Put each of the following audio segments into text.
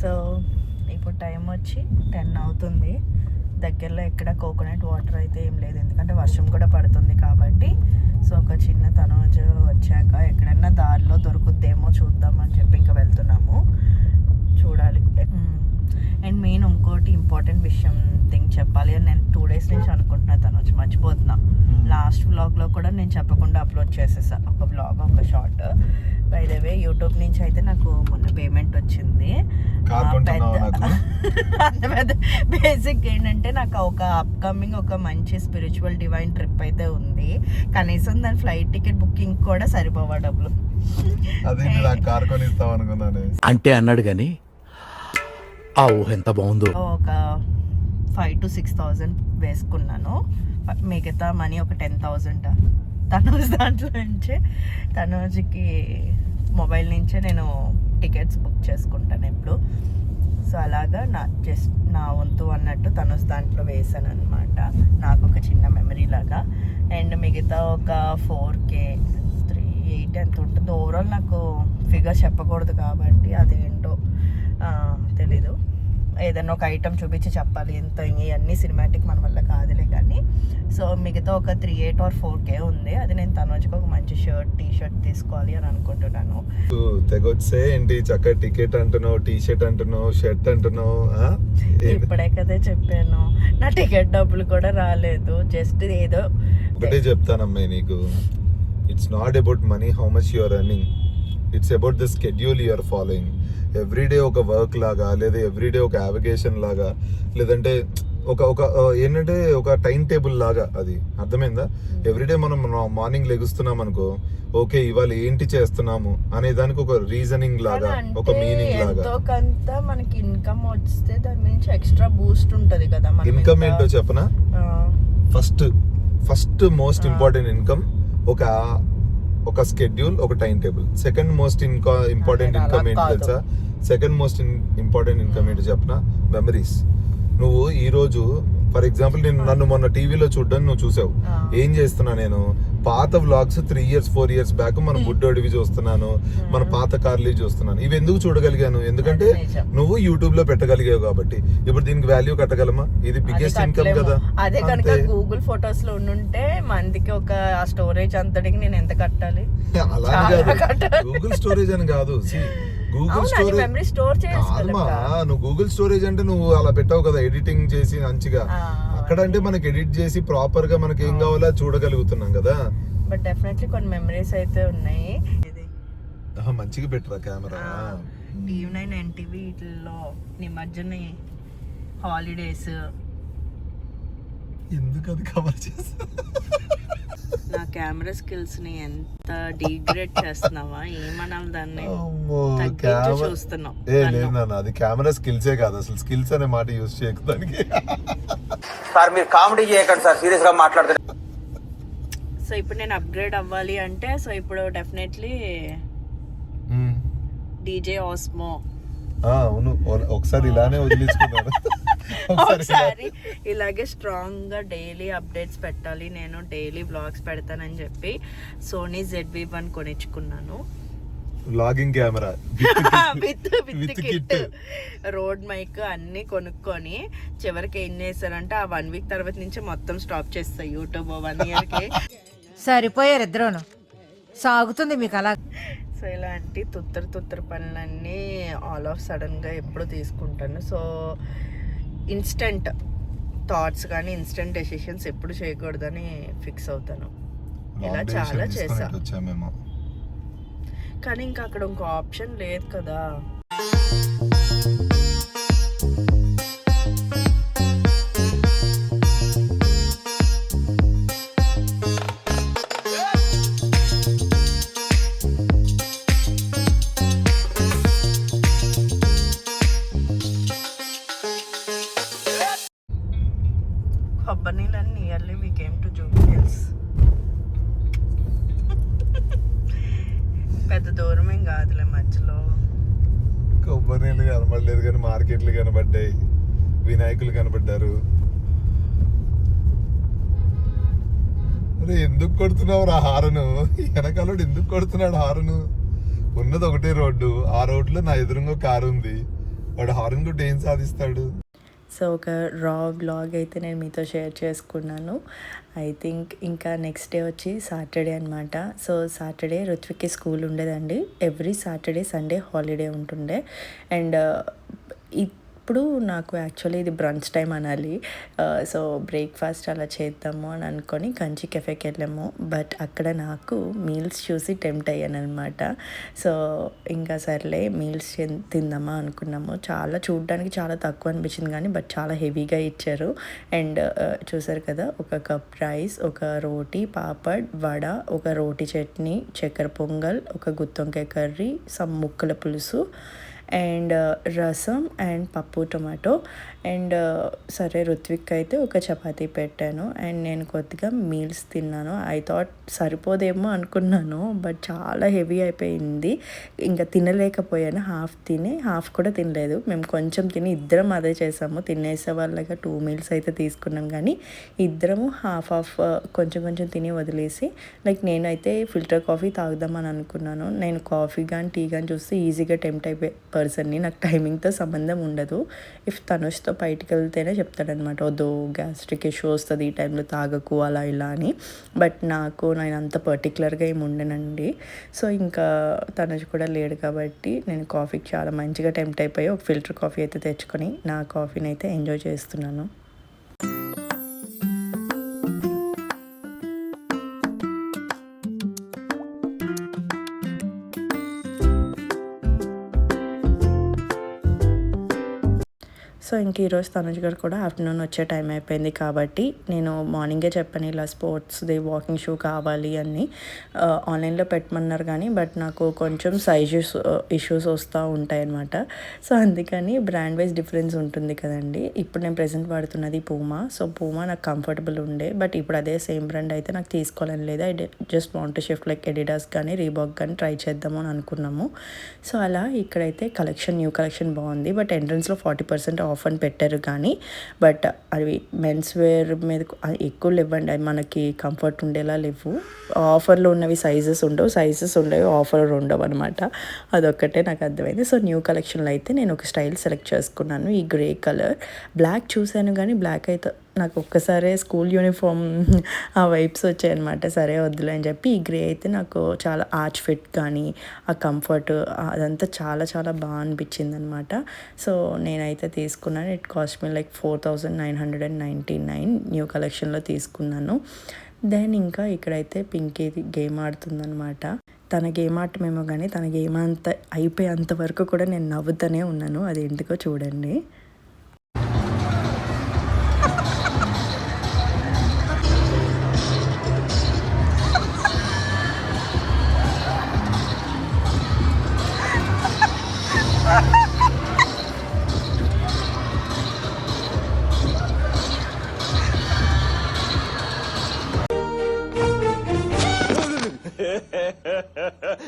So ఇప్పుడు time వచ్చి 10 అవుతుంది. దగ్గరలో ఎక్కడ కోకోనట్ వాటర్ అయితే ఏం లేదు, ఎందుకంటే వర్షం కూడా పడుతుంది కాబట్టి. సో ఒక చిన్న తనోజు వచ్చాక ఎక్కడన్నా దారిలో దొరుకుద్దేమో చూద్దామని చెప్పి ఇంకా వెళ్తున్నాము, చూడాలి. అండ్ మెయిన్ ఇంకోటి ఇంపార్టెంట్ విషయం చెప్పాలి అని నేను 2 days నుంచి అనుకుంటున్నా, తనోజు మర్చిపోతున్నా. లాస్ట్ వ్లాగ్లో కూడా నేను చెప్పకుండా అప్లోడ్ చేసేసా ఒక వ్లాగ్, ఒక short. By the way YouTube నుంచి అయితే నాకు మొన్న పేమెంట్ వచ్చింది. పెద్ద బేసిక్ ఏంటంటే నాకు ఒక అప్కమింగ్ ఒక మంచి స్పిరిచువల్ డివైన్ ట్రిప్ అయితే ఉంది. కనీసం దాని ఫ్లైట్ టికెట్ బుకింగ్ కూడా సరిపోవా డబ్బులు. అంటే అన్నాడు కానీ ఆ ఊహ ఎంత బాగుందో. ఒక 5,000 to 6,000 వేసుకున్నాను, మిగతా మనీ ఒక 10,000 తనోజ్ దాంట్లో నుంచే, తనోజ్కి మొబైల్ నుంచే నేను టికెట్స్ బుక్ చేసుకుంటాను ఎప్పుడు. సో అలాగా నా వంతు అన్నట్టు తనోజ్ దాంట్లో వేసాను అనమాట, నాకు ఒక చిన్న మెమరీ లాగా. అండ్ మిగతా ఒక 4K 3-8 ఎంత ఉంటుందో ఓవరాల్, నాకు ఫిగర్ చెప్పకూడదు కాబట్టి అదేంటో తెలీదు. ఏదైనా ఒక ఐటమ్ చూపించి చెప్పాలి, ఎంత ఇవన్నీ సినిమాటిక్ మన వల్ల కాదులే కానీ. సో మిగతా ఒక 3-8 or 4K ఉంది, అది నేను తనోజ్కి ఒక మంచి టీ-షర్ట్ తీసుకోవాలి అని అనుకుంటున్నాను. తెగొచ్చే ఏంటి చక్క టికెట్ అంటున్నావు, టీ-షర్ట్ అంటున్నావు, షర్ట్ అంటున్నావు. ఇప్పుడే కదా చెప్పాను, నా టికెట్ డబ్బులు కూడా రాలేదు, జస్ట్ ఏదో ఒకటే చెప్తానమ్మా నీకు. It's not about money, how much you are earning, it's about the schedule you are following. Everyday ఒక వర్క్ లాగా, లేదా ఎవ్రీడే ఒక యావిగేషన్ లాగా, లేదంటే ఒక ఏంటంటే ఒక టైం టేబుల్ లాగా, అది అర్థమైందా? ఎవ్రీడే మనం మార్నింగ్ లెగుస్తున్నాం అనుకో, ఓకే ఇవాళ ఏంటి చేస్తున్నాము అనే దానికి ఒక రీజనింగ్ లాగా, ఒక మీనింగ్ లాగా. కొంత మనకి ఇన్కమ్ వస్తే దాని నుంచి ఎక్స్ట్రా బూస్ట్ ఉంటది కదా. ఇన్కమ్ ఏంటో చెప్పనా? ఫస్ట్ మోస్ట్ ఇంపార్టెంట్ ఇన్కమ్ ఒక స్కెడ్యూల్, ఒక time table. Second most important income ఏంటి తెలుసా? సెకండ్ మోస్ట్ ఇంపార్టెంట్ ఇన్కమ్ ఏంటి చెప్పనా? మెమరీస్. నువ్వు ఈ రోజు ఫర్ ఎగ్జాంపుల్ నన్ను మొన్న టీవీలో చూడడం నువ్వు చూసావు. ఏం చేస్తున్నా నేను పాత వ్లాగ్స్ 3 years 4 years బ్యాక్ మన బుడ్డోడివి చూస్తున్నాను, మన పాత కార్లు చూస్తున్నాను. ఇవి ఎందుకు చూడగలిగాను? ఎందుకంటే నువ్వు యూట్యూబ్ లో పెట్టగలిగావు కాబట్టి. ఇప్పుడు దీనికి వాల్యూ కట్టగలమా? ఇది బిగ్గెస్ట్ ఇన్కమ్ కదా. అదే కనుక గూగుల్ ఫొటోస్ లో ఉంటే మందికి ఒక స్టోరేజ్ అంతటికి నేను ఎంత కట్టాలి? అలానే కాదు, గూగుల్ స్టోరేజ్ అని కాదు. గూగుల్ స్టోరేజ్ నువ్వు గూగుల్ స్టోరేజ్ అంటే నువ్వు అలా పెట్టావు కదా ఎడిటింగ్ చేసి మంచిగా. అక్కడ అంటే మనకి ఎడిట్ చేసి ప్రాపర్ గా మనకి ఏం కావాలో చూడగలుగుతున్నాం కదా. బట్ డెఫినెట్లీ కొన్ని మెమరీస్ అయితే ఉన్నాయి. మంచిగా పెట్టరా కెమెరా. TV9 NTV వీటిల్లో నిమజ్జన హాలిడేస్ ఎందుకు అది కవర్ చేస్తా? నా కెమెరా స్కిల్స్ ని ఎంత డిగ్రేడ్ చేస్తున్నావా, ఏమనాలి దాన్ని? చూస్తున్నాం అది కెమెరా స్కిల్సే కాదు, అసలు స్కిల్స్ అనే మాట యూజ్ చేయకు దానికి. సార్ మీరు కామెడీ చేయకండి సార్, సీరియస్ గా మాట్లాడుతున్నారు. సో ఇప్పుడు నేను అప్గ్రేడ్ అవ్వాలి అంటే, సో ఇప్పుడు డెఫినెట్లీ DJ Osmo. అవును, ఒకసారి ఇలానే వదిలించుకున్నాను. ఒకసారి ఇలాగే స్ట్రాంగ్ గా డైలీ అప్డేట్స్ పెట్టాలి, నేను డైలీ బ్లాగ్స్ పెడతానని చెప్పి సోనీ ZV-1 కొనిచ్చుకున్నాను. Vlogging camera with kit, Rode mic అన్ని కొనుక్కొని చివరికి ఏం చేశారంటే ఆ 1 week తర్వాత నుంచి మొత్తం స్టాప్ చేస్తాయి యూట్యూబ్ 1 year కి. సరిపోయారు ఇద్దరును, సాగుతుంది మీకు అలా. సో ఇలాంటి తుత్తర పనులన్నీ ఆల్ ఆఫ్ సడన్ గా ఎప్పుడు తీసుకుంటాను. సో ఇన్స్టెంట్ థాట్స్ కానీ ఇన్స్టెంట్ డెసిషన్స్ ఎప్పుడు చేయకూడదని ఫిక్స్ అవుతాను. ఇలా చాలా చేసా, కానీ ఇంకా అక్కడ ఇంకో ఆప్షన్ లేదు కదా. కొబ్బరి నీళ్ళని nearly we came to Jubilee Hills. పెద్ద దూరం ఏం కాదులే, మధ్యలో. కొబ్బరి నీళ్ళు కనబడలేదు కానీ మార్కెట్లు కనబడ్డాయి, వినాయకులు కనబడ్డారు. ఎందుకు కొడుతున్నావు రా హారను? వెనకాలోడు ఎందుకు కొడుతున్నాడు హారను? ఉన్నది ఒకటే రోడ్డు, ఆ రోడ్లో నా ఎదురుగా కారు ఉంది. వాడు హారన్ గుడ్ ఏం సాధిస్తాడు? సో ఒక రా వ్లాగ్ అయితే నేను మీతో షేర్ చేసుకున్నాను. ఐ థింక్ ఇంకా నెక్స్ట్ డే వచ్చి సాటర్డే అనమాట. సో సాటర్డే రుత్విక్కి స్కూల్ ఉండేదండి. ఎవ్రీ సాటర్డే సండే హాలిడే ఉంటుండే. అండ్ ఇప్పుడు నాకు యాక్చువల్లీ ఇది బ్రంచ్ టైం అనాలి. సో బ్రేక్ఫాస్ట్ అలా చేద్దాము అని అనుకొని కంచి కెఫేకి వెళ్ళాము. బట్ అక్కడ నాకు మీల్స్ చూసి టెంప్ట్ అయ్యాను అనమాట. సో ఇంకా సర్లే మీల్స్ తిందామా అనుకున్నాము. చూడడానికి చాలా తక్కువ అనిపించింది కానీ బట్ చాలా హెవీగా ఇచ్చారు. అండ్ చూసారు కదా, ఒక కప్ రైస్, ఒక రోటీ, పాపడ్, వడ, ఒక రోటీ చట్నీ, చక్కెర పొంగల్, ఒక గుత్తొంకాయ కర్రీ, సమ్ ముక్కల పులుసు అండ్ రసం అండ్ పప్పు టొమాటో. అండ్ సరే రుత్విక్ అయితే ఒక చపాతీ పెట్టాను. అండ్ నేను కొద్దిగా మీల్స్ తిన్నాను. ఐ థాట్ సరిపోదేమో అనుకున్నాను బట్ చాలా హెవీ అయిపోయింది. ఇంకా తినలేకపోయాను. హాఫ్ తిని హాఫ్ కూడా తినలేదు. మేము కొంచెం తిని ఇద్దరం అదే చేసాము. తినేసే వాళ్ళగా 2 మీల్స్ అయితే తీసుకున్నాం కానీ ఇద్దరము హాఫ్ కొంచెం కొంచెం తిని వదిలేసి నేనైతే ఫిల్టర్ కాఫీ తాగుదామని అనుకున్నాను. నేను కాఫీ కానీ టీ కానీ చూస్తే ఈజీగా టెంప్ట్ అయిపోయి పర్సన్ని. నాకు టైమింగ్తో సంబంధం ఉండదు. ఇఫ్ తనుష్తో బయటికి వెళ్తేనే చెప్తాడనమాట, వద్దు గ్యాస్ట్రిక్ ఇష్యూ వస్తుంది ఈ టైంలో తాగకు అలా ఇలా అని. బట్ నేను అంత పర్టికులర్గా ఏమి ఉండనండి. సో ఇంకా తనుష్ కూడా లేడు కాబట్టి నేను కాఫీకి చాలా మంచిగా టెంప్ట్ అయిపోయి ఒక ఫిల్టర్ కాఫీ అయితే తెచ్చుకొని నా కాఫీని అయితే ఎంజాయ్ చేస్తున్నాను. సో ఇంక ఈరోజు తనుజ్ గారు కూడా ఆఫ్టర్నూన్ వచ్చే టైం అయిపోయింది కాబట్టి నేను మార్నింగే చెప్పాను ఇలా స్పోర్ట్స్ది వాకింగ్ షూ కావాలి అని. ఆన్లైన్లో పెట్టమన్నారు కానీ బట్ నాకు కొంచెం సైజెస్ ఇష్యూస్ వస్తూ ఉంటాయి అన్నమాట. సో అందుకని బ్రాండ్ వైజ్ డిఫరెన్స్ ఉంటుంది కదండి. ఇప్పుడు నేను ప్రెజెంట్ వాడుతున్నది పూమా. సో పూమా నాకు కంఫర్టబుల్ ఉండే బట్ ఇప్పుడు అదే సేమ్ బ్రాండ్ అయితే నాకు తీసుకోవాలని లేదు. I just want to shift Adidas కానీ రీబాక్ కానీ ట్రై చేద్దాము అని అనుకున్నాము. సో అలా ఇక్కడైతే న్యూ కలెక్షన్ బాగుంది. బట్ ఎంట్రన్స్లో 40% ఆఫ్ అని పెట్టారు కానీ బట్ అవి మెన్స్ వేర్ మీద ఎక్కువ లేవండి. అవి మనకి కంఫర్ట్ ఉండేలా లేవు. ఆఫర్లో ఉన్నవి సైజెస్ ఉండవు, ఆఫర్ ఉండవు అనమాట. అదొక్కటే నాకు అర్థమైంది. సో న్యూ కలెక్షన్లో అయితే నేను ఒక స్టైల్ సెలెక్ట్ చేసుకున్నాను. ఈ గ్రే కలర్. బ్లాక్ చూశాను కానీ బ్లాక్ అయితే నాకు ఒక్కసారే స్కూల్ యూనిఫామ్ ఆ వైబ్స్ వచ్చాయన్నమాట. సరే వద్దులే అని చెప్పి ఈ గ్రే అయితే నాకు చాలా ఆర్చ్ ఫిట్ కానీ ఆ కంఫర్ట్ అదంతా చాలా చాలా బాగా అనిపించింది అనమాట. సో నేనైతే తీసుకున్నాను. ఇట్ కాస్ట్ మీ 4999 న్యూ కలెక్షన్లో తీసుకున్నాను. దెన్ ఇంకా ఇక్కడైతే పింకీ గేమ్ ఆడుతుందనమాట. తన గేమ్ ఆడటమేమో కానీ తన గేమ్ అంతా అయిపోయేంత వరకు కూడా నేను నవ్వుతూనే ఉన్నాను. అది ఎందుకో చూడండి.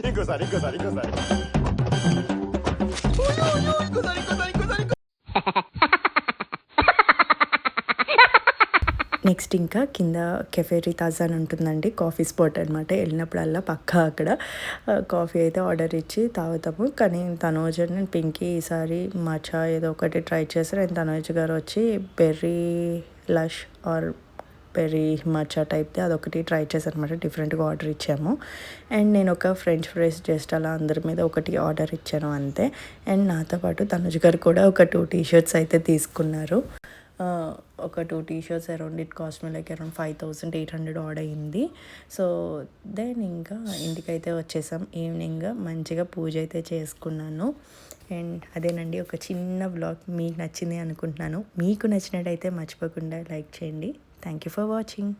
ఇంకోసారి నెక్స్ట్ ఇంకా కింద కెఫే రితాజ్ అని ఉంటుందండి. కాఫీ స్పాట్ అనమాట. వెళ్ళినప్పుడల్లా పక్కా అక్కడ కాఫీ అయితే ఆర్డర్ ఇచ్చి తాగుతాము. కానీ తనోజ్ అండ్ పింకీ ఈసారి మచా ఏదో ఒకటి ట్రై చేశారు. అండ్ తనోజ్ గారు వచ్చి బెర్రీ లష్ ఆర్ బెర్రీ మచా టైప్ది అదొకటి ట్రై చేశారు అనమాట. డిఫరెంట్గా ఆర్డర్ ఇచ్చాము. అండ్ నేను ఒక ఫ్రెంచ్ ఫ్రైస్ జస్ట్ అలా అందరి మీద ఒకటి ఆర్డర్ ఇచ్చాను అంతే. అండ్ నాతో పాటు తనుజ్ గారు కూడా ఒక 2 టీ-షర్ట్స్ అయితే తీసుకున్నారు. ఒక 2 T shirts around it cost me around 5800 order అయింది. సో దెన్ ఇంకా ఇంటికైతే వచ్చేసాం. ఈవినింగ్ మంచిగా పూజ అయితే చేసుకున్నాను. అండ్ అదేనండి ఒక చిన్న వ్లాగ్. మీకు నచ్చింది అనుకుంటున్నాను. మీకు నచ్చినట్టయితే మర్చిపోకుండా లైక్ చేయండి. Thank you for watching.